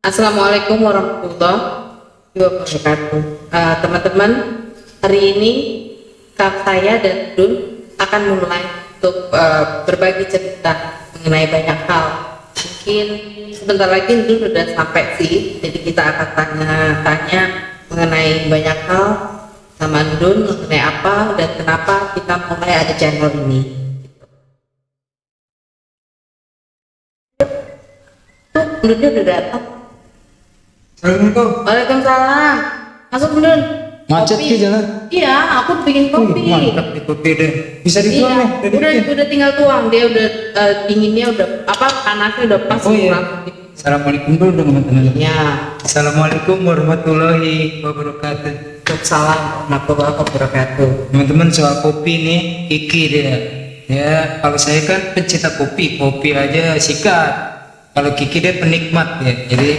Assalamualaikum warahmatullahi wabarakatuh. Teman-teman, hari ini saya dan Dun akan mulai untuk berbagi cerita mengenai banyak hal. Mungkin sebentar lagi Dun udah sampai sih, jadi kita akan tanya-tanya mengenai banyak hal sama Dun, mengenai apa dan kenapa kita mulai ada channel ini. Tuh, Dunnya udah datang. Assalamualaikum. Waalaikumsalam. Masuk Bun. Macet Kopi. ke jalan? Iya, aku bikin kopi. Mantap nih kopi deh. Bisa dituang Iya, nih, udah tinggal tuang. Dia udah dinginnya udah panasnya udah pas. Oh iya. Assalamualaikum dulu dong teman-teman. Ya. Assalamualaikum warahmatullahi wabarakatuh. Waalaikumsalam warahmatullahi wabarakatuh. Teman-teman soal kopi nih, Kiki dia. Ya, kalau saya kan pencinta kopi aja sikat. Kalau Kiki dia penikmat ya. Jadi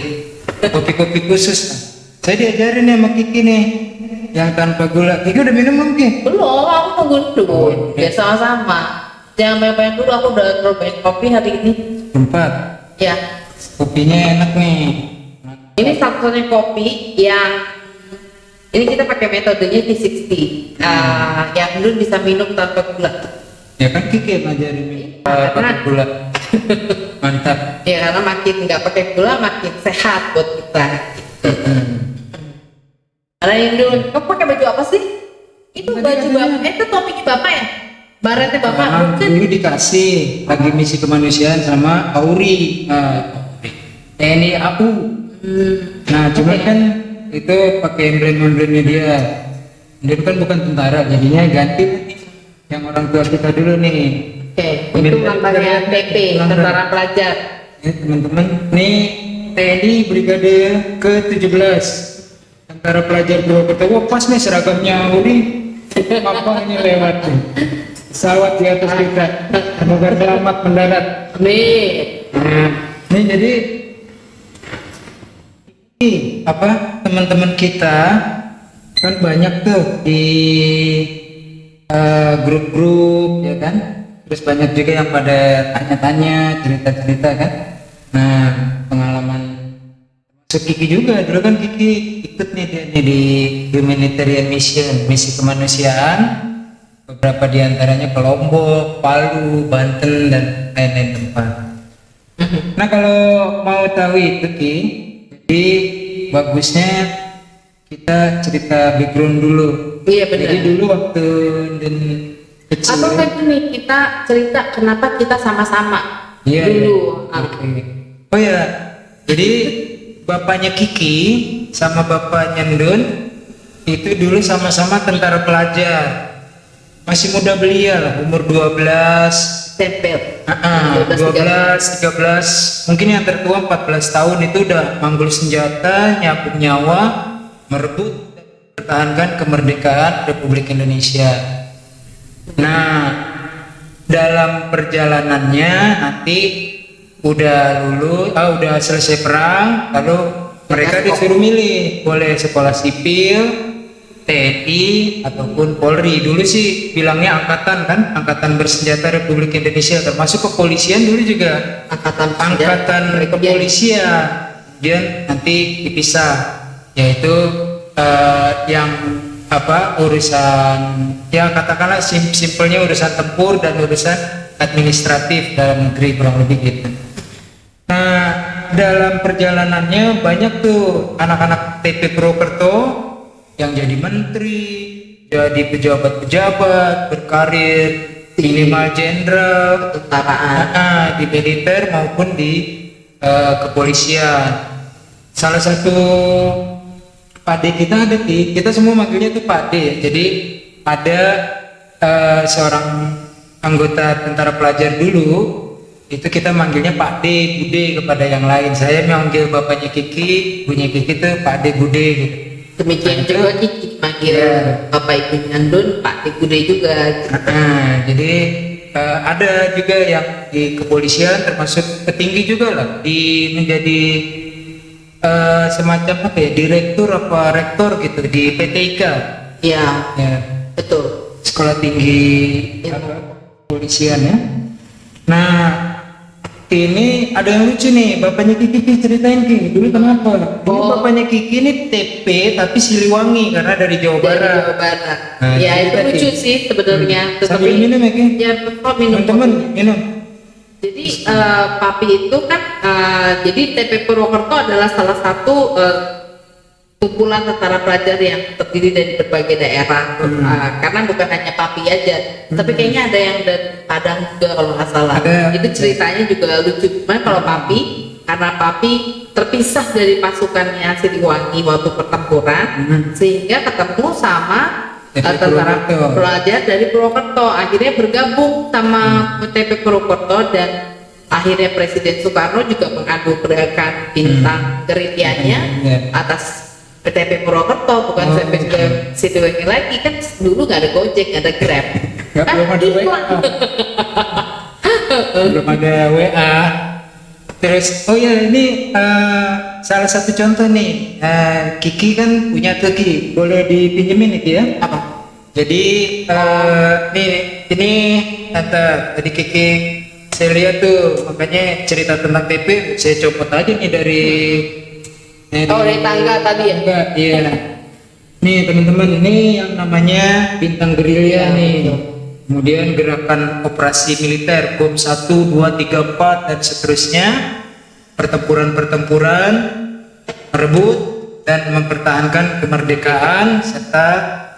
kopi-kopi khusus. Saya diajarin nih sama Kiki nih yang tanpa gula. Kiki udah minum belum Ki? Belum, aku nunggu dulu. Oh, iya. Ya sama-sama. Jangan banyak-banyak dulu, aku udah terlalu kopi hari ini. Tempat. Ya. Kopinya enak nih. Ini satu-satunya kopi yang ini kita pakai metodenya V60. Yang dulu bisa minum tanpa gula. Ya kan Kiki yang ngajarin nih pakai gula. Mantap. Ya karena makin nggak pakai gula makin sehat buat kita. Karena yang dulu, kamu pakai baju apa sih? Itu baju bapak, itu topiknya bapak ya? Baretnya bapak, bukan? Ini dikasih lagi misi kemanusiaan sama Auri. TNI AU. Nah, cuma Oke. kan itu pakai emblem-emblemnya dia. Dia kan bukan tentara, jadinya ganti yang orang tua kita dulu nih. Oke, itu mantannya TP, tentara pelajar. Ya, teman-teman, nih TNI Brigade ke-17 Tentara Pelajar Purwokerto. Wah, pas nih seragamnya Auri. Apa ini lewat nih? Pesawat di atas kita. Semoga selamat mendarat. Nih, Nih jadi apa teman-teman kita kan banyak tuh di grup-grup ya kan, terus banyak juga yang pada tanya-tanya cerita-cerita kan. Nah, pengalaman masuk Kiki juga dulu kan Kiki ikut nih dia nih di humanitarian mission, misi kemanusiaan, beberapa diantaranya ke Lombok, Palu, Banten dan lain-lain tempat. Nah, kalau mau tahu itu Ki, jadi bagusnya kita cerita background dulu. iya benar. Jadi dulu waktu dan kecil. Atau kan ini kita cerita kenapa kita sama-sama Iya, dulu. iya. Oke. Oh ya, jadi bapaknya Kiki sama bapaknya Ndun itu dulu sama-sama tentara pelajar. Masih muda belia lah, umur 12. Tempel. 12, 13, mungkin yang tertua 14 tahun itu udah manggul senjata, nyabut nyawa, merebut dan mempertahankan kemerdekaan Republik Indonesia. Nah, dalam perjalanannya nanti udah selesai perang, lalu mereka disuruh milih, boleh sekolah sipil, TNI ataupun Polri. Dulu sih bilangnya angkatan kan, angkatan bersenjata Republik Indonesia, termasuk kepolisian dulu juga angkatan kepolisian. Kemudian nanti dipisah, yaitu yang urusan ya katakanlah simpelnya urusan tempur dan urusan administratif dalam negeri, kurang lebih gitu. Nah, dalam perjalanannya banyak tuh anak-anak TP Purwokerto yang jadi menteri, jadi pejabat-pejabat, berkarir minimal jenderal, Tentaraan. di militer maupun di kepolisian. Salah satu pade kita ada kita semua manggilnya tuh pade ya. Jadi ada seorang anggota tentara pelajar dulu itu kita manggilnya Pak D, Bude kepada yang lain. Saya manggil bapaknya Kiki, punya Kiki tuh Pak D, Bude gitu. Demikian juga Kiki manggil Bapak Ibu Nyandun, Pak Dikude juga. Jadi ada juga yang di kepolisian termasuk petinggi juga lah, di menjadi semacam apa ya, direktur apa rektor gitu di PT IKA. Iya, Ya, betul. sekolah tinggi Ilmu. apa, kepolisian ya. Nah, Ini ada yang lucu nih, bapaknya Kiki ceritain Ki, dulu kenapa? Dulu Oh. bapaknya Kiki ini TP tapi Siliwangi karena dari Jawa Dari Barat. Jawa Barat. Nah, Ya itu cerita, lucu Ki. sih sebenarnya. Sambil minum ya Ki? Ya kok minum Teman-teman kopi. minum. Jadi Papi itu kan jadi TP Purwokerto adalah salah satu kumpulan tentara pelajar yang terdiri dari berbagai daerah. Karena bukan hanya Papi aja, tapi kayaknya ada yang dari Padang juga kalau nggak salah. Ada. Itu ceritanya juga lucu. Cuman kalau Papi, karena Papi terpisah dari pasukannya Siliwangi waktu pertempuran, sehingga ketemu sama TP tentara Purwokerto. pelajar dari Purwokerto, akhirnya bergabung sama TP Purwokerto dan akhirnya Presiden Soekarno juga menganugerahkan bintang gerilyanya Iya. atas TP Purwokerto, bukan Oh, TP Siliwangi lagi. Kan dulu nggak ada Gojek, nggak ada Grab. Nggak, Kan belum ada iklan. WA. Belum ada WA. Terus, oh ya ini salah satu contoh nih, Kiki kan punya tuh Ki, boleh dipinjemin nih Ki ya? Apa? Jadi nih ini tadi Kiki saya lihat tuh, makanya cerita tentang TP saya copot aja nih dari Oh, dari tangga tadi ya? Tangga, iya. Nih teman-teman, ini yang namanya bintang gerilya Iya, nih. betul. Kemudian gerakan operasi militer BOM 1, 2, 3, 4 dan seterusnya. Pertempuran-pertempuran merebut dan mempertahankan kemerdekaan serta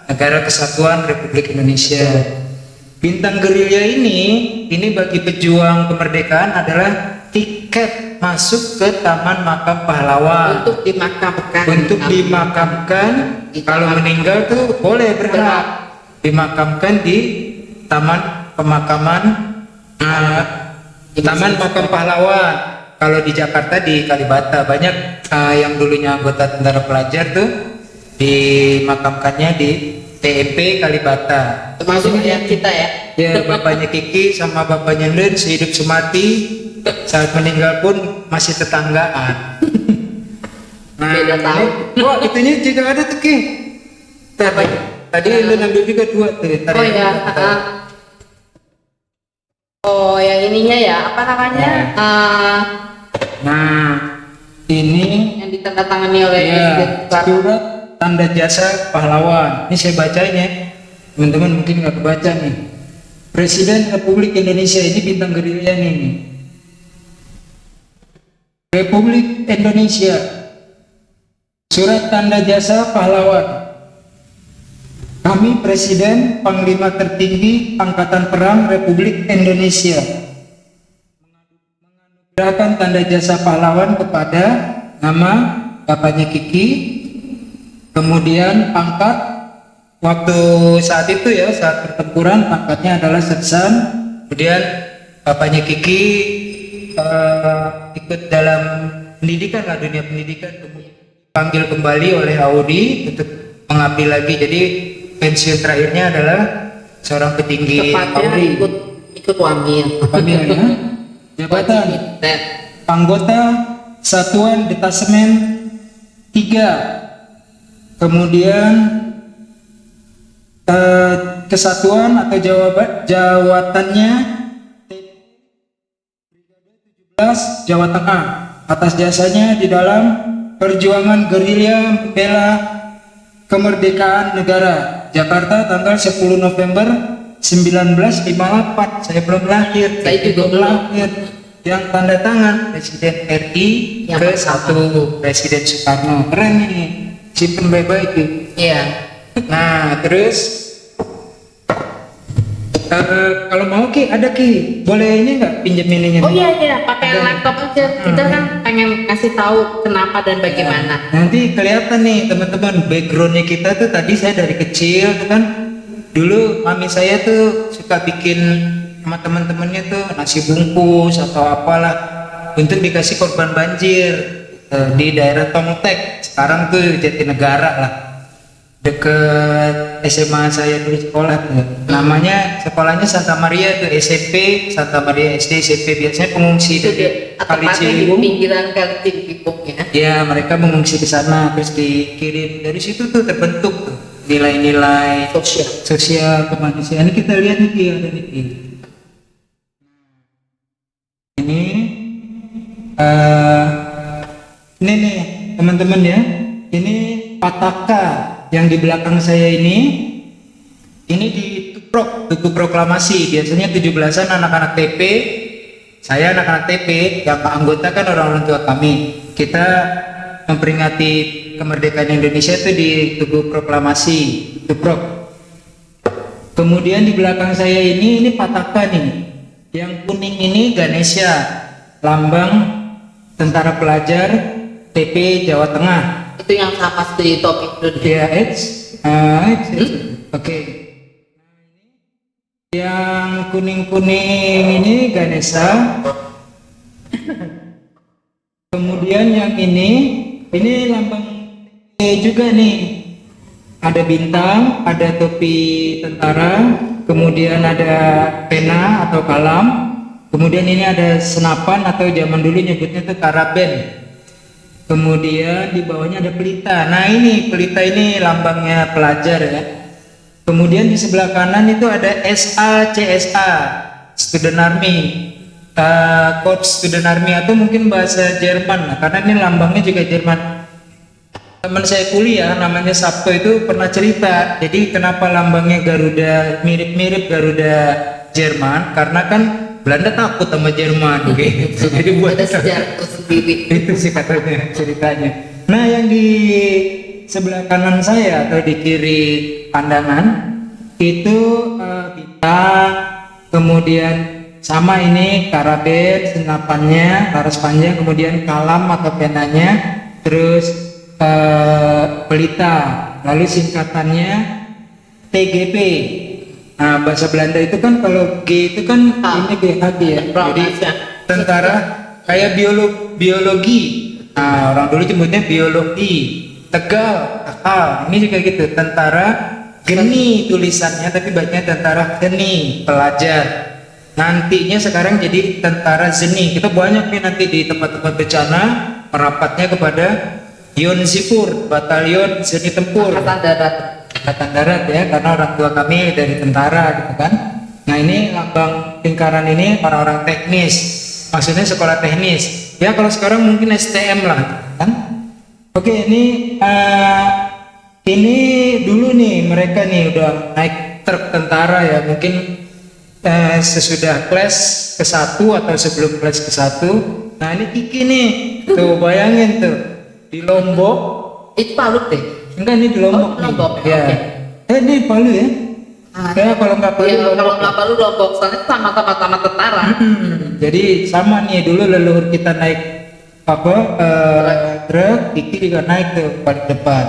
negara kesatuan Republik Indonesia. Bintang gerilya ini bagi pejuang kemerdekaan adalah tiket masuk ke Taman Makam Pahlawan. Untuk dimakamkan. Untuk dimakamkan, kalau meninggal tuh boleh berhak dimakamkan di Taman Pemakaman Taman Makam Pahlawan. Kalau di Jakarta di Kalibata banyak yang dulunya anggota tentara pelajar tuh dimakamkannya di TMP Kalibata. Termasuk yang kita ya. Ya, bapaknya Kiki sama bapaknya Len sehidup semati, saat meninggal pun masih tetanggaan. Beda tahun. Wah, itunya juga ada tuh Ki. Tadi Len ambil juga 2 tuh. Oh ya. Oh, yang ininya ya, apa namanya? Nah, ini Yang ditandatangani oleh ya Presiden Soekarno. surat tanda jasa pahlawan. Ini saya bacanya, teman-teman mungkin nggak kebaca nih. Presiden Republik Indonesia ini bintang gerilya nih. Republik Indonesia, surat tanda jasa pahlawan. Kami Presiden Panglima Tertinggi Angkatan Perang Republik Indonesia menganugerahkan tanda jasa pahlawan kepada nama bapaknya Kiki, kemudian pangkat waktu saat itu ya, saat pertempuran pangkatnya adalah sersan, kemudian bapaknya Kiki ikut dalam pendidikan lah, dunia pendidikan, kemudian dipanggil kembali oleh Audi untuk mengabdi lagi. Jadi pensiun terakhirnya adalah seorang petinggi Tepatnya Audi. ikut Wamil. Pamilnya jabatan Militer. anggota Satuan Detasemen 3, kemudian kesatuan atau jawatannya 17 Jawa Tengah atas jasanya di dalam perjuangan gerilya membela kemerdekaan negara. Jakarta tanggal 10 November 1958. Saya belum lahir. Saya juga belum belum. lahir. Yang tanda tangan Presiden RI Yang ke-1 Presiden Soekarno. Keren nih. Simpen baik-baik tuh. Iya. Nah, terus kalau mau Ki, ada Ki. Boleh ini nggak pinjemin ini? Oh iya, pakai Ada. laptop aja. Kita kan pengen kasih tahu kenapa dan bagaimana. Nanti kelihatan nih teman-teman, backgroundnya kita tuh tadi saya dari kecil tuh kan, dulu mami saya tuh suka bikin sama teman-temannya tuh nasi bungkus atau apalah untuk dikasih korban banjir di daerah Tongtek. Sekarang tuh Jatinegara lah, deket SMA saya dulu sekolah tuh. Namanya sekolahnya Santa Maria tuh, SMP Santa Maria SD SMP, biasanya pengungsi Itu dari dia Kali tepatnya di Ciliwung. pinggiran Kali Ciliwung ya. Ya, mereka mengungsi ke sana terus dikirim. Dari situ tuh terbentuk tuh nilai-nilai Sosial. sosial kemanusiaan. Ini kita lihat nih Ki, ada nih Ki. Ini eh, ini nih teman-teman ya, ini Pataka yang di belakang saya ini di Tugu Proklamasi. Biasanya 17-an anak-anak TP, saya anak-anak TP, yang anggota kan orang-orang tua kami. Kita memperingati kemerdekaan Indonesia itu di Tugu Proklamasi, Tuprok. Kemudian di belakang saya ini Pataka nih. Yang kuning ini Ganesha, lambang Tentara Pelajar TP Jawa Tengah. Itu yang sama seperti topik dulu. Ya, Oke. Yang kuning-kuning ini Ganesha. Kemudian yang ini lambang juga nih. Ada bintang, ada topi tentara, kemudian ada pena atau kalam, kemudian ini ada senapan atau zaman dulu nyebutnya itu karaben. Kemudian di bawahnya ada pelita. Nah ini pelita ini lambangnya pelajar ya. Kemudian di sebelah kanan itu ada SACSA, Student Army, Coach Student Army, atau mungkin bahasa Jerman, karena ini lambangnya juga Jerman. Teman saya kuliah namanya Sabto itu pernah cerita, jadi kenapa lambangnya Garuda mirip-mirip Garuda Jerman, karena kan Belanda takut sama Jerman gitu. Jadi buat Ada sejarah tersendiri. itu sih katanya ceritanya. Nah yang di sebelah kanan saya atau di kiri pandangan itu bintang, kemudian sama ini karaben, senapannya, laras panjang, kemudian kalam atau penanya, terus pelita, lalu singkatannya TGP. Nah bahasa Belanda itu kan kalau G itu kan ini BHG ya, jadi tentara kayak biologi. Nah orang dulu sebutnya biologi. Tegal, ini juga gitu, tentara geni tulisannya, tapi bacanya tentara geni, pelajar. Nantinya sekarang jadi tentara zeni. Kita banyak nih nanti di tempat-tempat bencana merapatnya kepada Yonsipur, Batalion Zeni Tempur, Angkatan Darat ya, karena orang tua kami dari tentara gitu kan. Nah ini lambang lingkaran ini orang-orang teknis, maksudnya sekolah teknis. Ya kalau sekarang mungkin STM lah, kan? Oke ini dulu nih mereka nih udah naik truk tentara ya, mungkin sesudah kelas ke-1 atau sebelum kelas ke-1. Nah ini Kiki nih, tuh bayangin tuh. Di Lombok Itu Palu deh. enggak, ini di Lombok, Lombok ya. okay. Ini Palu ya. Ya kalau nggak Palu, Ya, kalau Lombok. nggak Palu Lombok, soalnya sama-sama tentara. Jadi sama nih, dulu leluhur kita naik truk, Kiki juga naik tuh paling depan.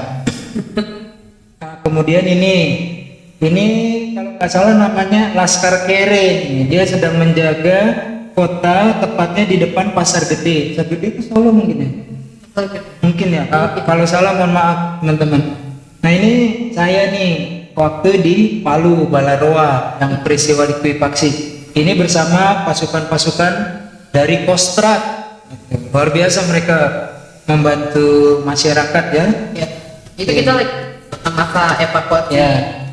Nah, kemudian ini kalau nggak salah namanya Laskar Kere. Dia sedang menjaga kota, tepatnya di depan Pasar Gede. Pasar Gede itu Solo mungkin ya. Mungkin ya, kalau salah mohon maaf teman-teman. Nah ini saya nih waktu di Palu Balaroa yang peristiwa likuifaksi. Ini bersama pasukan-pasukan dari Kostrad. Luar biasa mereka membantu masyarakat ya. Ya. Itu kita lagi masa evakuasi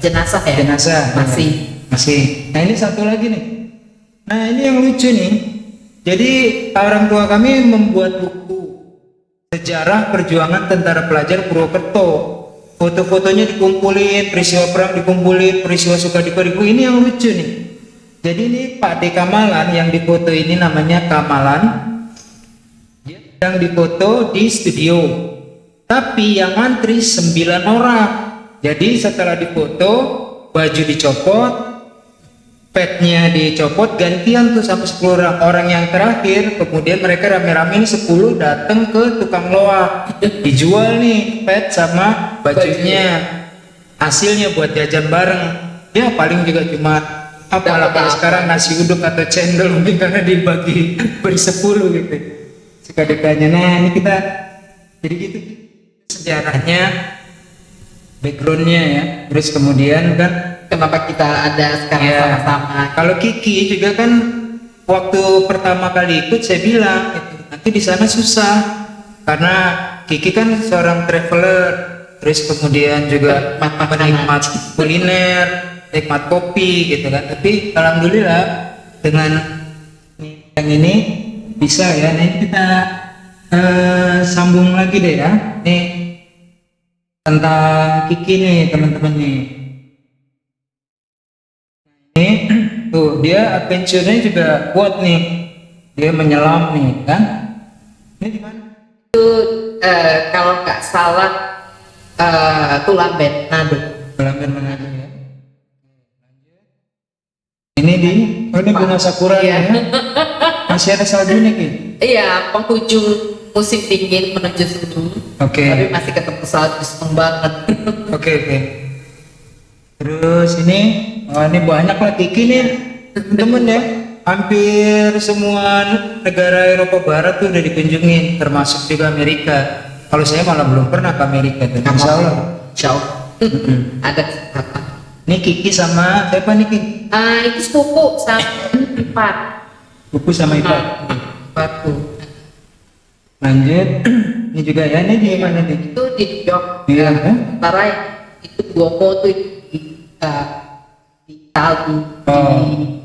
jenazah ya. Jenazah masih. Nah ini satu lagi nih. Nah ini yang lucu nih. Jadi orang tua kami membuat buku sejarah perjuangan tentara pelajar Purwokerto. Foto-fotonya dikumpulin, peristiwa perang dikumpulin, peristiwa Sukaduka dikumpulin. Ini yang lucu nih. Jadi ini Pak D Kamalan yang difoto ini namanya Kamalan. Dia sedang difoto di studio. Tapi yang antri 9 orang. Jadi setelah difoto, baju dicopot, petnya dicopot, gantian tuh sampai 10 orang. Orang yang terakhir, kemudian mereka rame-rame 10 datang ke tukang loak, dijual nih pet sama bajunya, hasilnya buat jajan bareng. Ya paling juga cuma apalah kalau sekarang nasi uduk atau cendol mungkin karena dibagi ber-10 gitu sekadekanya. Nah ini kita jadi gitu sejarahnya, backgroundnya ya. Terus kemudian kan Kenapa kita ada sekarang ya, sama-sama? kalau Kiki juga kan waktu pertama kali ikut saya bilang nanti di sana susah karena Kiki kan seorang traveler, terus kemudian juga penikmat kuliner, nikmat kopi gitu kan. Tapi alhamdulillah dengan yang ini bisa ya. Nih kita sambung lagi deh ya. Nih tentang Kiki nih teman-teman nih. Ini tuh dia adventure-nya juga kuat nih. Dia menyelam nih kan. Ini di mana? Itu kalau nggak salah Tulamben Manado. Tulamben Manado ya. Ini di ini bunga sakura Iya. ya. Masih ada saljunya Ki. Iya, penghujung musim dingin menuju sini. Oke. Tapi masih ketemu salju seneng banget. Oke. Terus ini, ini banyak lah Kiki nih temen ya. Hampir semua negara Eropa Barat tuh udah dikunjungin, termasuk juga Amerika. Kalau saya malah belum pernah ke Amerika tuh. Insya Allah. Jauh. Ada kesempatan. Ini Kiki sama siapa nih Kiki? Itu sepupu sama Ipat. Buku sama Ipa. Batu. Lanjut. Ini juga ya, ini di mana nih? Itu di New York. Iya, kan? Sementara itu Duomo tuh di Itali. Oh.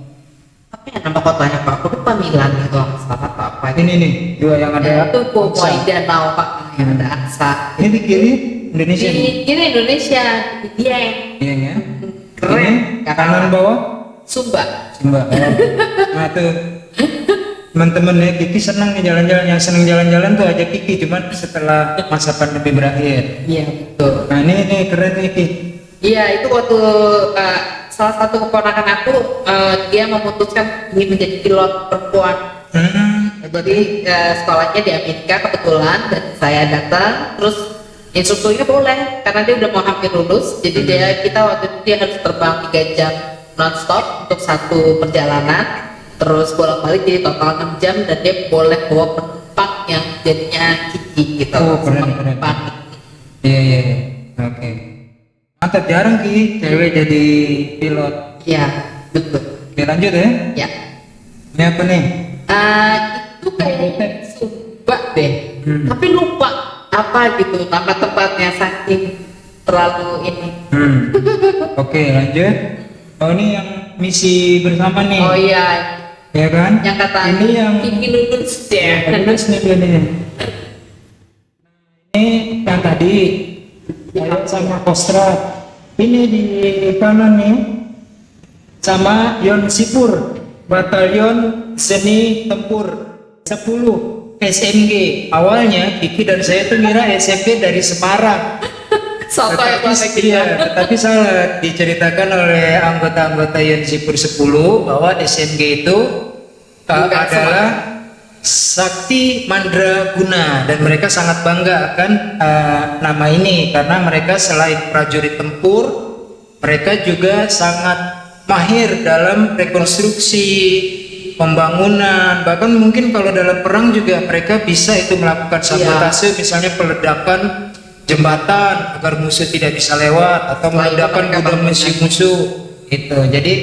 Apa ya nama kotanya Pak? Aku lupa Milan gitu. Salah apa? Ini nih, dua yang ada. Ya, itu Duomo Aksa. Danau Pak yang ada Aksa. Ini di kiri Indonesia nih. Ini Indonesia, di Dieng. Iya ya. Keren. Ini kanan bawah Sumba. Mbak. Nah tuh teman-teman ya, Kiki senang nih jalan-jalan. Yang senang jalan-jalan tuh aja Kiki, cuman setelah masa pandemi berakhir. Iya betul. Nah ini keren nih Kiki. Iya itu waktu salah satu keponakan aku dia memutuskan ingin menjadi pilot perempuan. Jadi sekolahnya di Amerika kebetulan dan saya datang, terus instrukturnya boleh karena dia udah mau hampir lulus. Jadi kita waktu itu dia harus terbang 3 jam non-stop untuk satu perjalanan, terus bolak-balik jadi total 6 jam dan dia boleh bawa penumpang yang jadinya Kiki gitu. Oh, keren, sama keren. penumpang. Iya. Oke. Mantap, jarang Ki cewek jadi pilot. Iya betul. Oke lanjut ya. Ya. Ini apa nih? Itu kayaknya Sumba deh, tapi lupa apa gitu nama tempatnya saking terlalu ini. Oke lanjut. Oh ini yang misi bersama nih. Oh iya, Ya kan? yang kata ini yang Kiki lulus deh. lulus nih dia nih. Ini yang tadi Ayo sama Kostrat. Ini di kanan nih sama Yon Sipur, Batalion Seni Tempur 10 SMG. Awalnya Kiki dan saya tuh ngira SMG dari Semarang. Sotoy banget Iya, tetapi salah diceritakan oleh anggota-anggota Yon Sipur 10 bahwa SMG itu Bukan adalah Sakti Mandraguna dan mereka sangat bangga akan nama ini karena mereka selain prajurit tempur, mereka juga sangat mahir dalam rekonstruksi, pembangunan, bahkan mungkin kalau dalam perang juga mereka bisa itu melakukan sabotase, misalnya peledakan jembatan agar musuh tidak bisa lewat atau meledakan gudang musuh itu. Jadi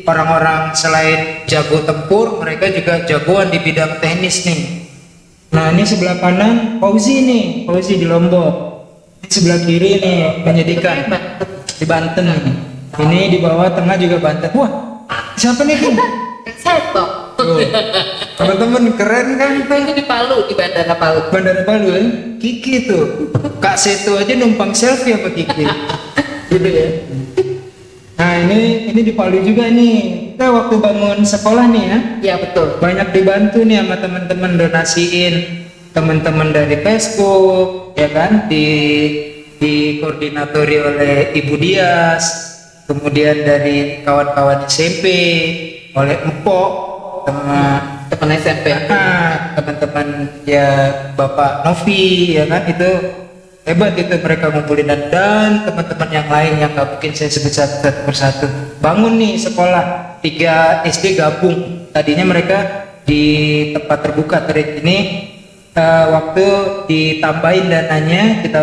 orang-orang selain jago tempur, mereka juga jagoan di bidang teknis nih. Nah ini sebelah kanan Fauzi nih, Fauzi di Lombok. Ini sebelah kiri nih penyidikan di Banten nih. Ini di bawah tengah juga Banten. Wah, siapa nih? Seto. Teman-teman keren kan Itu di Palu, di Bandara Palu. Bandara Palu ya. Kiki tuh, Kak Seto aja numpang selfie apa Kiki? Gitu ya. Nah ini di Palu juga nih. Kita waktu bangun sekolah nih ya. Iya betul. Banyak dibantu nih sama teman-teman, donasiin teman-teman dari Facebook ya kan, dikoordinatori oleh Ibu Dias, kemudian dari kawan-kawan SMP, oleh Empok, Teman SMP. teman-teman ya Bapak Novi ya kan, itu hebat itu mereka ngumpulin dan teman-teman yang lain yang nggak mungkin saya sebut satu persatu. Bangun nih sekolah 3 SD gabung, tadinya mereka di tempat terbuka ini waktu ditambahin dananya kita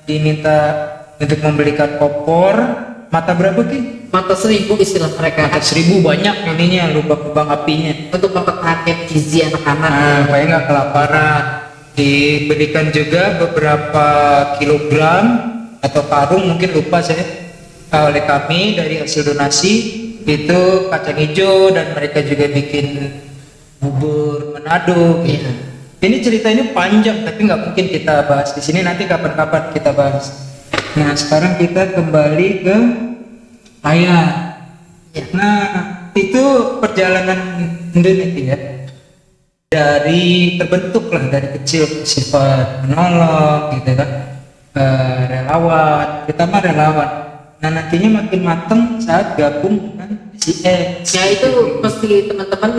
diminta untuk membelikan kompor. Mata berapa Ki? Mata 1000 istilah mereka. Mata 1000 banyak ininya, lubang-lubang apinya Untuk mempertahankan gizi anak-anak. supaya nggak kelaparan. Diberikan juga beberapa kilogram atau karung, mungkin lupa saya, oleh kami dari hasil donasi itu kacang hijau, dan mereka juga bikin Bubur Manado. Gitu. Ini cerita ini panjang tapi nggak mungkin kita bahas di sini, nanti kapan-kapan kita bahas. Nah sekarang kita kembali ke ayah. Ya. Nah itu perjalanan Indonesia ya, dari terbentuklah dari kecil sifat menolong gitu kan, relawan, terutama relawan. Nah nantinya makin mateng saat gabung dengan SIS. Ya itu mesti teman-teman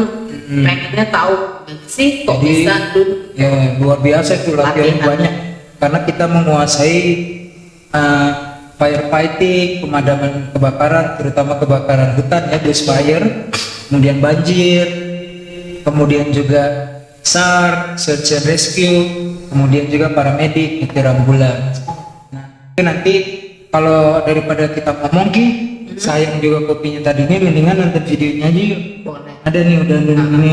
pengennya tahu gimana sih kok Jadi, bisa Dun ya luar biasa itu latihan Latihan. banyak karena kita menguasai firefighting, pemadaman kebakaran, terutama kebakaran hutan ya, bushfire, kemudian banjir, kemudian juga SAR, search and rescue, kemudian juga paramedik, nyetir ambulans. Nah itu nanti kalau daripada kita ngomong Ki, sayang juga kopinya tadinya, mendingan nonton videonya aja yuk. boleh. Ada nih udah ini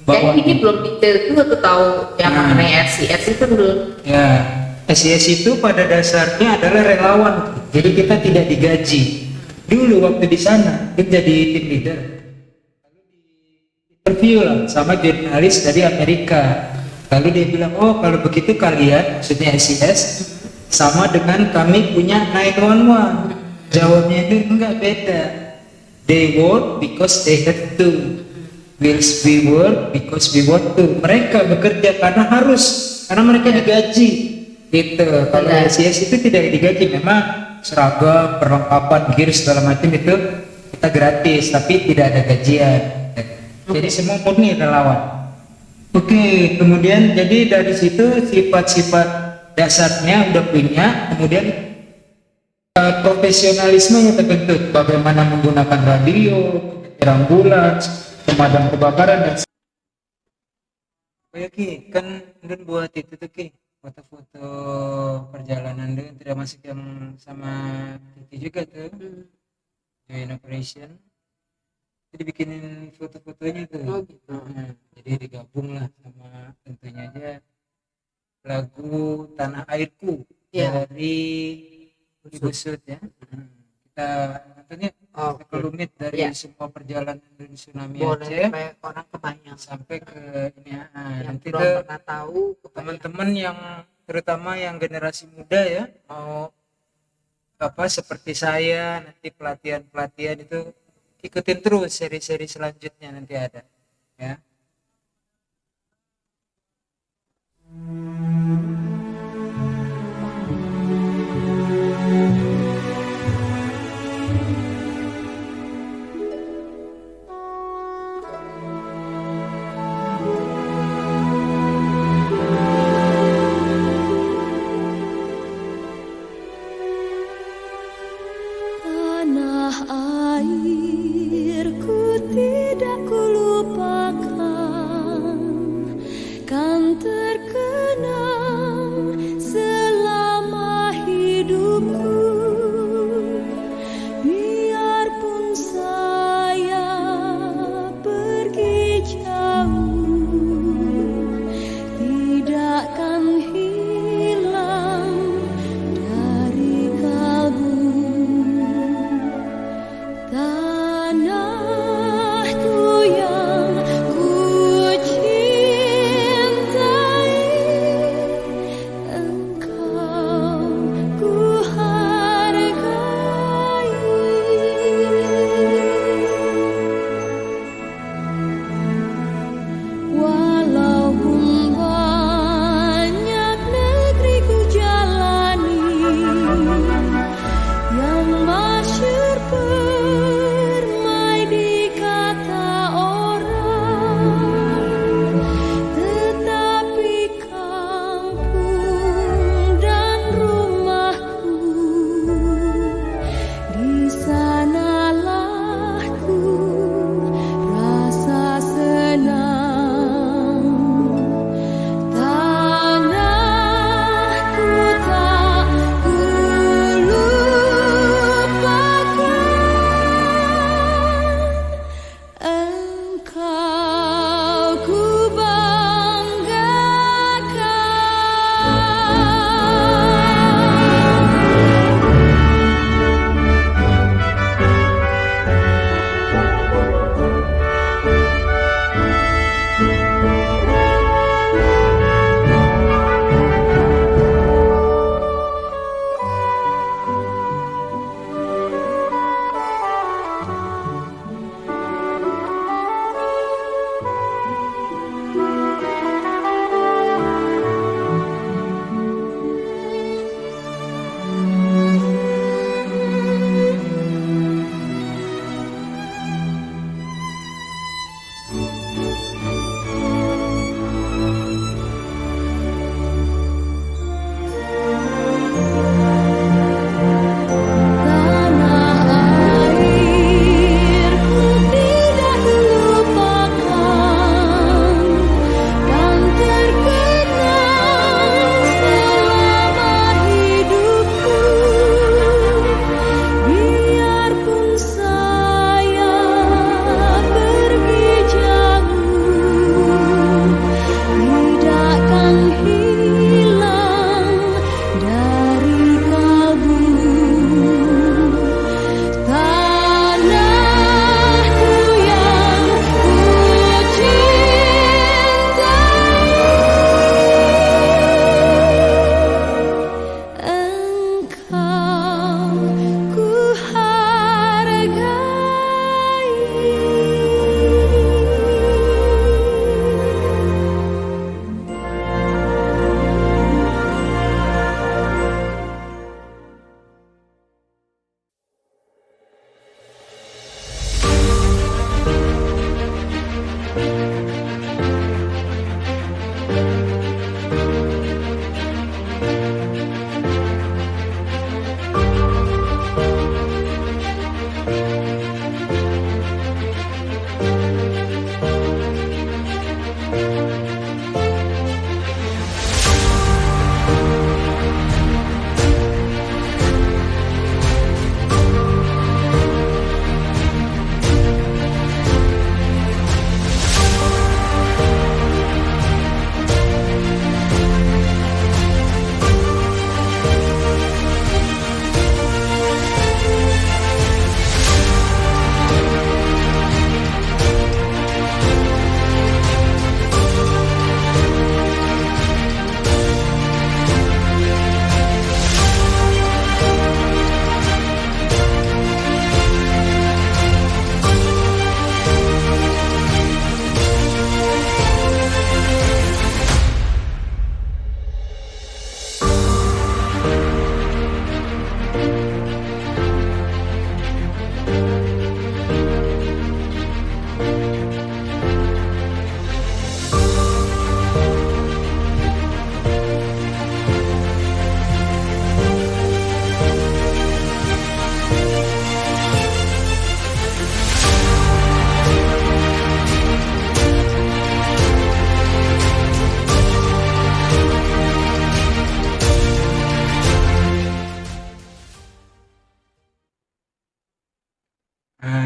Kayak ini belum detail juga tuh tahu yang mengenai SCS itu belum. Ya, SIS itu pada dasarnya adalah relawan. Jadi kita tidak digaji. Dulu waktu di sana kita jadi tim leader. Lalu di interview lah sama jurnalis dari Amerika. Lalu dia bilang, oh kalau begitu kalian, maksudnya SIS, sama dengan kami punya 911. Jawabnya itu enggak, beda. They work because they have to. Whilst we work because we want to. Mereka bekerja karena harus, karena mereka digaji. Gitu. Kalau SIS itu tidak digaji, memang seragam, perlengkapan, gear segala macam itu kita gratis, tapi tidak ada gajian. Jadi semua murni relawan. Oke, kemudian jadi dari situ sifat-sifat dasarnya udah punya, kemudian profesionalisme yang terbentuk, bagaimana menggunakan radio, ambulans, pemadam kebakaran dan ya Ki, kan Dun buat itu tuh Ki, foto-foto perjalanan Dun, tidak masuk yang sama Titi juga tuh, join operation, jadi bikinin foto-fotonya tuh. Oh, gitu. Nah, jadi digabung lah sama tentunya aja lagu Tanah Airku dari Ibu Sud ya. Kita nontonnya kelumit dari semua perjalanan dari tsunami Boleh Aceh supaya orang kebayang sampai ke ini yang nanti belum tuh pernah tahu teman-teman yang terutama yang generasi muda ya, mau apa seperti saya nanti pelatihan itu ikutin terus seri-seri selanjutnya nanti ada ya. Tanah airku tidak kulupakan.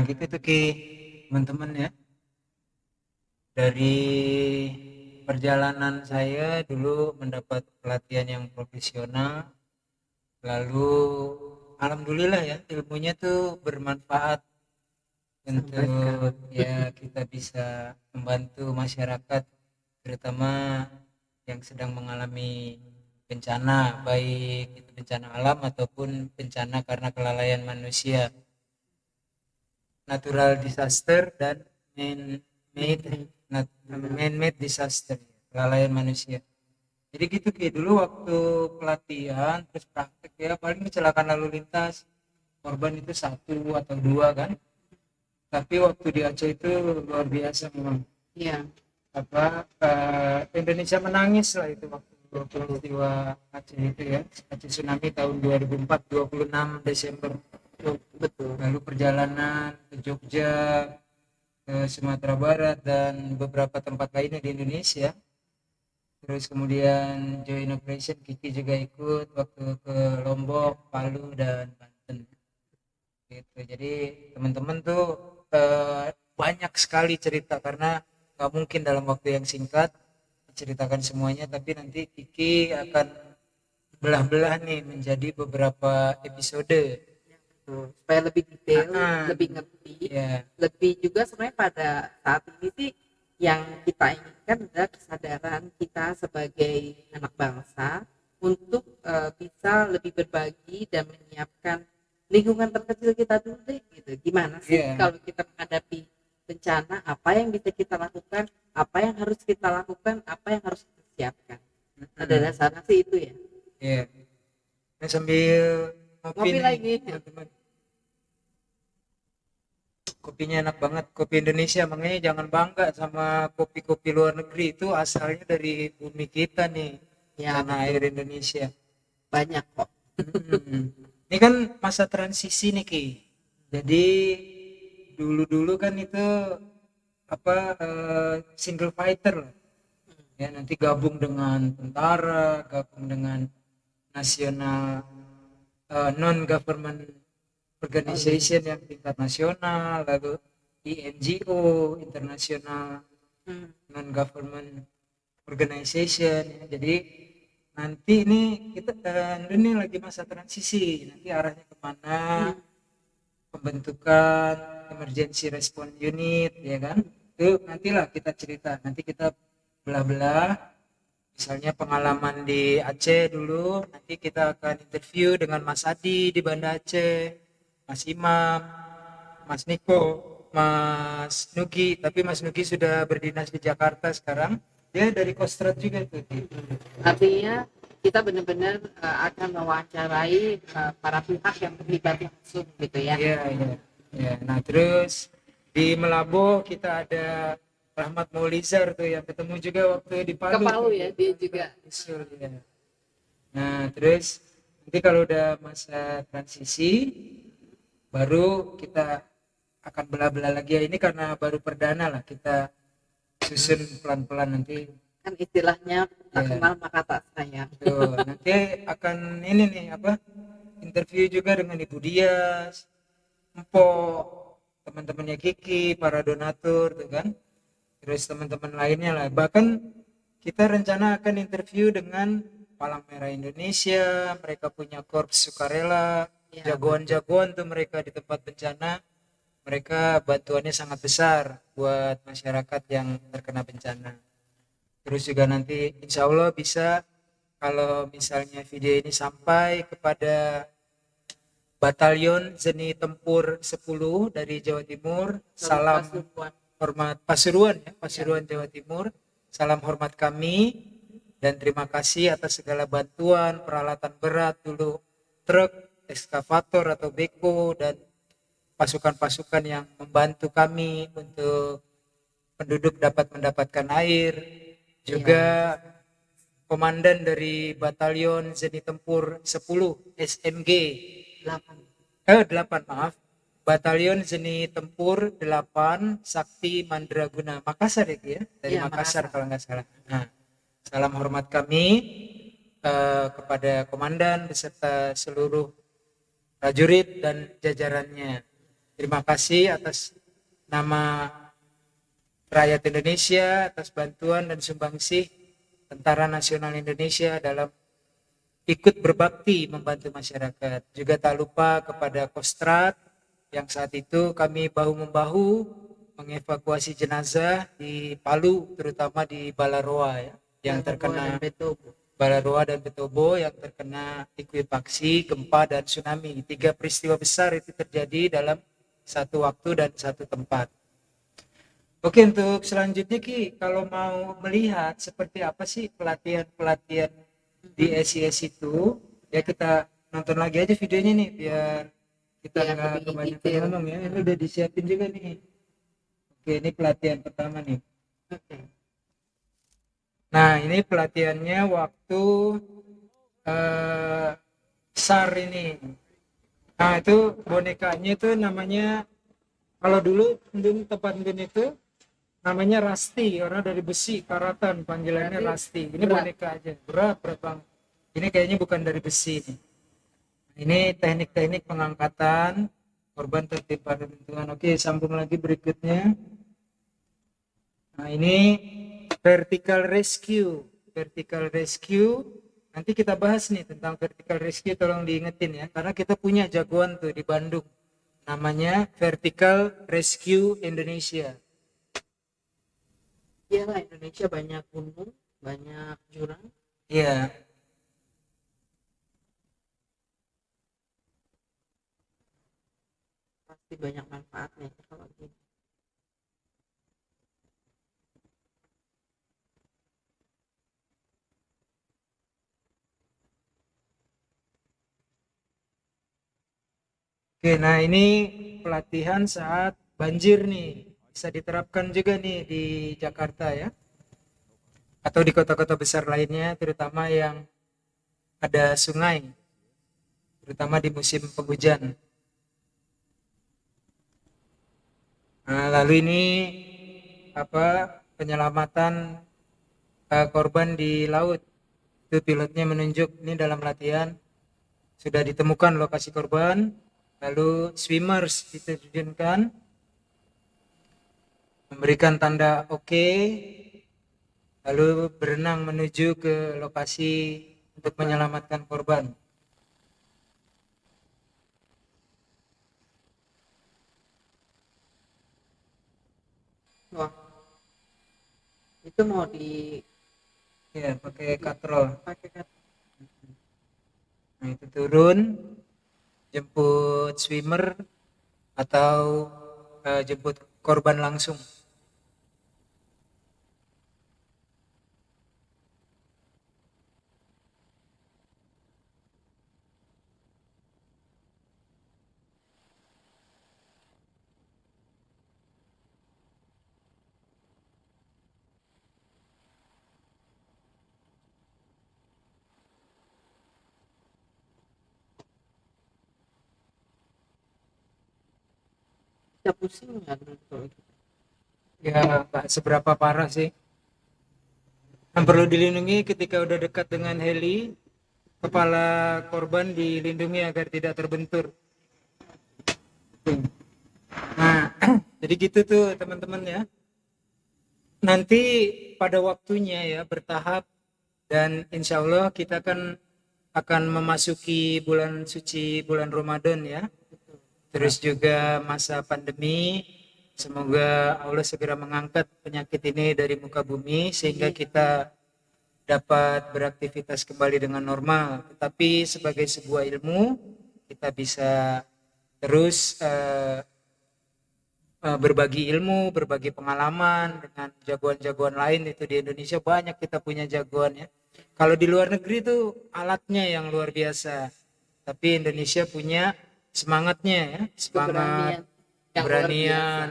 gitu tuh Ki, teman-teman ya. Dari perjalanan saya dulu mendapat pelatihan yang profesional, lalu alhamdulillah ya ilmunya tuh bermanfaat Sampai sekarang. untuk ya kita bisa membantu masyarakat, terutama yang sedang mengalami bencana, baik itu bencana alam ataupun bencana karena kelalaian manusia, natural disaster dan man-made man-made disaster, kelalaian manusia. Jadi gitu Ki, dulu waktu pelatihan terus praktek ya paling kecelakaan lalu lintas korban itu satu atau dua kan, tapi waktu di Aceh itu luar biasa memang. Iya. Indonesia menangis lah itu waktu peristiwa Aceh itu ya, Aceh tsunami tahun 2004 26 Desember. Betul. Lalu perjalanan ke Jogja, ke Sumatera Barat dan beberapa tempat lainnya di Indonesia. Terus kemudian join operation Kiki juga ikut waktu ke Lombok, Palu dan Banten. Gitu. Jadi teman-teman tuh banyak sekali cerita karena nggak mungkin dalam waktu yang singkat menceritakan semuanya, tapi nanti Kiki akan belah-belah nih menjadi beberapa episode. Betul. Supaya lebih detail, Ah, lebih ngerti, ya, lebih juga sebenarnya pada saat ini sih yang kita inginkan adalah kesadaran kita sebagai anak bangsa untuk bisa lebih berbagi dan menyiapkan lingkungan terkecil kita dulu deh gitu. Gimana sih ya, kalau kita menghadapi bencana, apa yang bisa kita lakukan, apa yang harus kita lakukan, apa yang harus kita siapkan. Pada dasarnya sih itu ya. ya. Nah, sambil ngopi Ngopi nih, lagi. teman-teman. Kopinya enak banget, kopi Indonesia. Makanya jangan bangga sama kopi-kopi luar negeri, itu asalnya dari bumi kita nih, Ya, tanah betul. air Indonesia. Banyak kok. Ini kan masa transisi nih Ki. Jadi dulu-dulu kan itu apa single fighter lah. Ya nanti gabung dengan tentara, gabung dengan nasional, non government organization yang tingkat nasional, lalu INGO, international Hmm. non government organization ya. Jadi nanti ini kita ini lagi masa transisi, nanti arahnya kemana, pembentukan emergency response unit ya kan, itu nantilah kita cerita, nanti kita belah-belah misalnya pengalaman di Aceh dulu, nanti kita akan interview dengan Mas Adi di Banda Aceh, Mas Imam, Mas Niko, Mas Nugi, tapi Mas Nugi sudah berdinas di Jakarta sekarang, dia dari Kostrad juga tuh. Artinya kita benar-benar akan mewawancarai para pihak yang terlibat langsung gitu ya. Iya, iya. Ya, nah terus di Melabo kita ada Rahmat Maulizar tuh yang ketemu juga waktu di Ke Palu Palu tuh. ya dia juga. Usul, ya. Nah terus nanti kalau udah masa transisi baru kita akan belah-belah lagi ya, ini karena baru perdana lah, kita susun pelan-pelan nanti. Kan istilahnya tak Ya, kenal maka tak sayang. tuh, nanti akan ini nih apa, interview juga dengan Ibu Dias, Empok, teman-temannya Kiki, para donatur tuh kan, terus teman-teman lainnya lah. Bahkan kita rencana akan interview dengan Palang Merah Indonesia, mereka punya korps sukarela, Ya, jagoan-jagoan tuh mereka di tempat bencana, mereka bantuannya sangat besar buat masyarakat yang terkena bencana. Terus juga nanti insya Allah bisa, kalau misalnya video ini sampai kepada Batalion Zeni Tempur 10 dari Jawa Timur, salam Pasuruan. hormat Pasuruan ya, Pasuruan Jawa Timur. Salam hormat kami dan terima kasih atas segala bantuan peralatan berat dulu, truk, ekskavator atau beko dan pasukan-pasukan yang membantu kami untuk penduduk dapat mendapatkan air. Juga komandan dari Batalion Zeni Tempur 10 SMG 8 maaf, Batalion Zeni Tempur 8 Sakti Mandraguna Makassar ya, dari Iya, Makassar Makassar. kalau nggak salah. Nah, salam hormat kami kepada komandan beserta seluruh prajurit dan jajarannya. Terima kasih atas nama rakyat Indonesia atas bantuan dan sumbangsih Tentara Nasional Indonesia dalam ikut berbakti membantu masyarakat. Juga tak lupa kepada Kostrad yang saat itu kami bahu-membahu mengevakuasi jenazah di Palu, terutama di Balaroa ya, yang terkena Balaroa dan Betobo yang terkena likuifaksi, gempa dan tsunami. 3 peristiwa besar itu terjadi dalam satu waktu dan satu tempat. Oke, untuk selanjutnya Ki, kalau mau melihat seperti apa sih pelatihan-pelatihan di SIS itu, ya kita nonton lagi aja videonya nih biar kita Biar nggak lebih kebanyakan detail. ngomong ya. Ini udah disiapin juga nih. Oke, ini pelatihan pertama nih. Oke. Nah, ini pelatihannya waktu eh, SAR ini. Nah, itu bonekanya itu namanya, kalau dulu tempat Ndun itu namanya Rasti, orang dari besi, karatan, panggilannya Berarti Rasti. Ini berat. boneka aja, berat bang. Ini kayaknya bukan dari besi nih. Ini teknik-teknik pengangkatan korban tertimpa reruntuhan. Oke, sambung lagi berikutnya. Nah, ini vertical rescue. Vertical rescue. Nanti kita bahas nih tentang vertical rescue, tolong diingetin ya. Karena kita punya jagoan tuh di Bandung. Namanya Vertical Rescue Indonesia. Iyalah, Indonesia banyak gunung, banyak jurang. Iya. Pasti banyak manfaatnya kalau gini. Oke, nah ini pelatihan saat banjir nih. Bisa diterapkan juga nih di Jakarta ya. Atau di kota-kota besar lainnya, terutama yang ada sungai. Terutama di musim penghujan. Nah, lalu ini penyelamatan korban di laut. Itu pilotnya menunjuk ini dalam latihan sudah ditemukan lokasi korban, lalu swimmers diterjunkan memberikan tanda oke, lalu berenang menuju ke lokasi untuk menyelamatkan korban. Wah, itu mau Ya, pakai katrol. pakai kata. Nah, itu turun jemput swimmer atau jemput korban langsung. Bisa pusing nggak kalau gitu? Ya, nggak seberapa parah sih. Yang perlu dilindungi ketika udah dekat dengan heli, kepala korban dilindungi agar tidak terbentur. Nah, jadi gitu tuh teman-teman ya. Nanti pada waktunya ya bertahap dan insya Allah kita akan memasuki bulan suci bulan Ramadan ya. Terus juga masa pandemi. Semoga Allah segera mengangkat penyakit ini dari muka bumi sehingga kita dapat beraktivitas kembali dengan normal. Tetapi sebagai sebuah ilmu kita bisa terus berbagi ilmu, berbagi pengalaman dengan jagoan-jagoan lain. Itu di Indonesia banyak kita punya jagoan ya. Kalau di luar negeri itu alatnya yang luar biasa, tapi Indonesia punya semangatnya ya, semangat, Keberanian yang luar keberanian,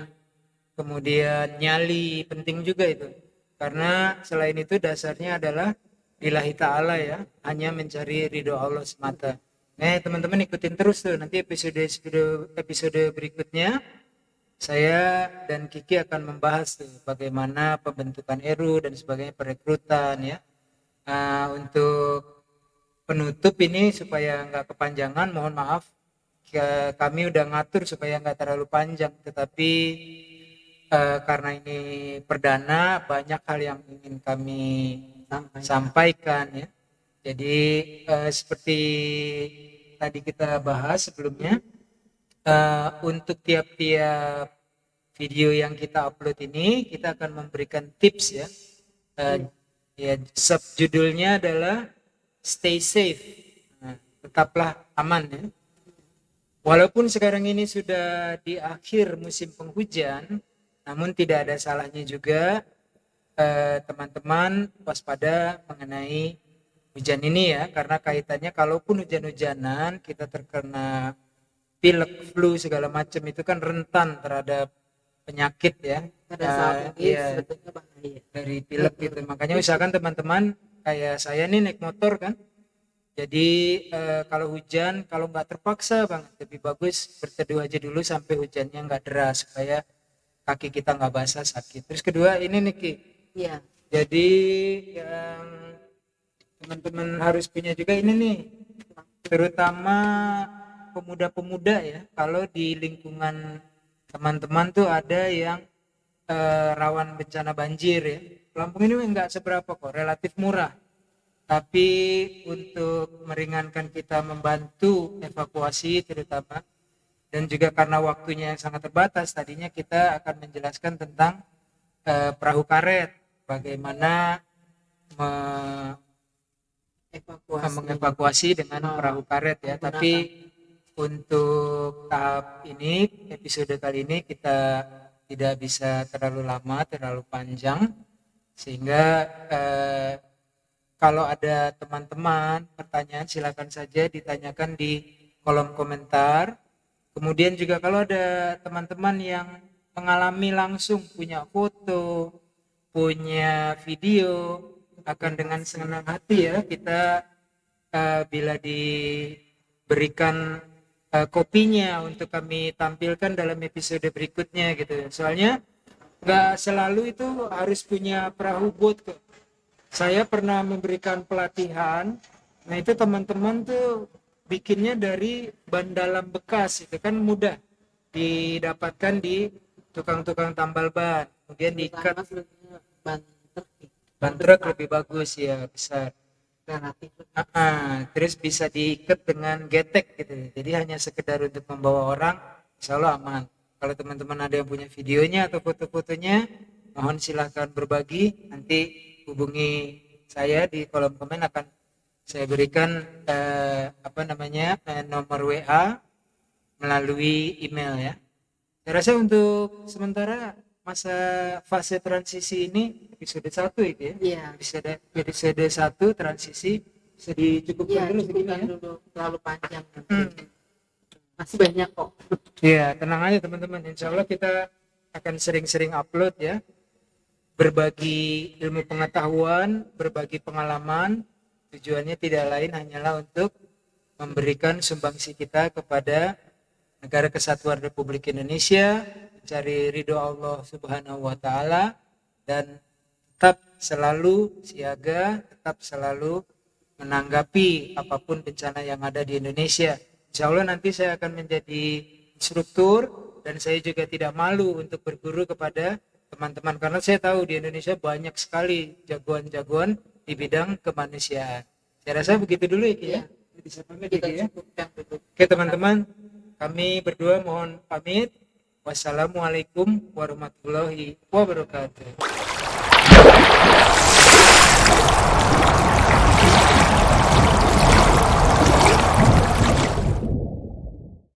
kemudian nyali penting juga itu. Karena selain itu dasarnya adalah lillahi ta'ala ya, hanya mencari ridho Allah semata. Nah teman-teman ikutin terus tuh, nanti episode berikutnya saya dan Kiki akan membahas tuh bagaimana pembentukan ERU dan sebagainya, perekrutan ya. Untuk penutup ini supaya nggak kepanjangan, mohon maaf kami udah ngatur supaya nggak terlalu panjang, tetapi karena ini perdana banyak hal yang ingin kami sampaikan ya. Jadi seperti tadi kita bahas sebelumnya, untuk tiap-tiap video yang kita upload ini kita akan memberikan tips ya. Ya, subjudulnya adalah stay safe. Nah, tetaplah aman ya. Walaupun sekarang ini sudah di akhir musim penghujan, namun tidak ada salahnya juga teman-teman waspada mengenai hujan ini ya, karena kaitannya kalaupun hujan-hujanan kita terkena pilek, flu segala macam itu kan rentan terhadap penyakit ya. Pada saat ini Iya, sebetulnya bahaya. dari pilek gitu. Makanya usahakan teman-teman kayak saya nih naik motor kan. Jadi kalau hujan, kalau nggak terpaksa banget, lebih bagus berteduh aja dulu sampai hujannya nggak deras supaya kaki kita nggak basah sakit. Terus kedua ini nih Ki. Iya. Jadi yang teman-teman harus punya juga ini nih, terutama pemuda-pemuda ya. Kalau di lingkungan teman-teman tuh ada yang rawan bencana banjir ya. Lampung ini enggak seberapa kok, relatif murah. Tapi untuk meringankan kita membantu evakuasi terutama, dan juga karena waktunya yang sangat terbatas, tadinya kita akan menjelaskan tentang perahu karet, bagaimana mengevakuasi dengan perahu karet ya. Tapi untuk tahap ini, episode kali ini kita tidak bisa terlalu lama, terlalu panjang, sehingga kalau ada teman-teman pertanyaan silakan saja ditanyakan di kolom komentar. Kemudian juga kalau ada teman-teman yang mengalami langsung punya foto, punya video, akan dengan senang hati ya kita bila diberikan kopinya untuk kami tampilkan dalam episode berikutnya gitu. Soalnya nggak selalu itu harus punya perahu boat kok. Saya pernah memberikan pelatihan, nah itu teman-teman tuh bikinnya dari ban dalam bekas, itu kan mudah didapatkan di tukang-tukang tambal ban, kemudian diikat. Ban truk lebih bagus ya, besar. Terus bisa diikat dengan getek gitu, jadi hanya sekedar untuk membawa orang, insya Allah aman. Kalau teman-teman ada yang punya videonya atau foto-fotonya, mohon silahkan berbagi, nanti hubungi saya di kolom komen, akan saya berikan nomor WA melalui email ya. Saya rasa untuk sementara masa fase transisi ini episode 1 itu ya. Iya. Episode 1 transisi bisa dicukupkan dulu segini ya. Terlalu panjang. Masih banyak kok. Iya, tenang aja teman-teman. Insya Allah kita akan sering-sering upload ya. Berbagi ilmu pengetahuan, berbagi pengalaman, tujuannya tidak lain hanyalah untuk memberikan sumbangsi kita kepada negara kesatuan Republik Indonesia, mencari ridho Allah Subhanahu wa taala, dan tetap selalu siaga, tetap selalu menanggapi apapun bencana yang ada di Indonesia. Insya Allah nanti saya akan menjadi instruktur, dan saya juga tidak malu untuk berguru kepada teman-teman, karena saya tahu di Indonesia banyak sekali jagoan-jagoan di bidang kemanusiaan. Saya rasa begitu dulu ya. Bisa pamit ya. Oke teman-teman, kami berdua mohon pamit. Wassalamualaikum warahmatullahi wabarakatuh.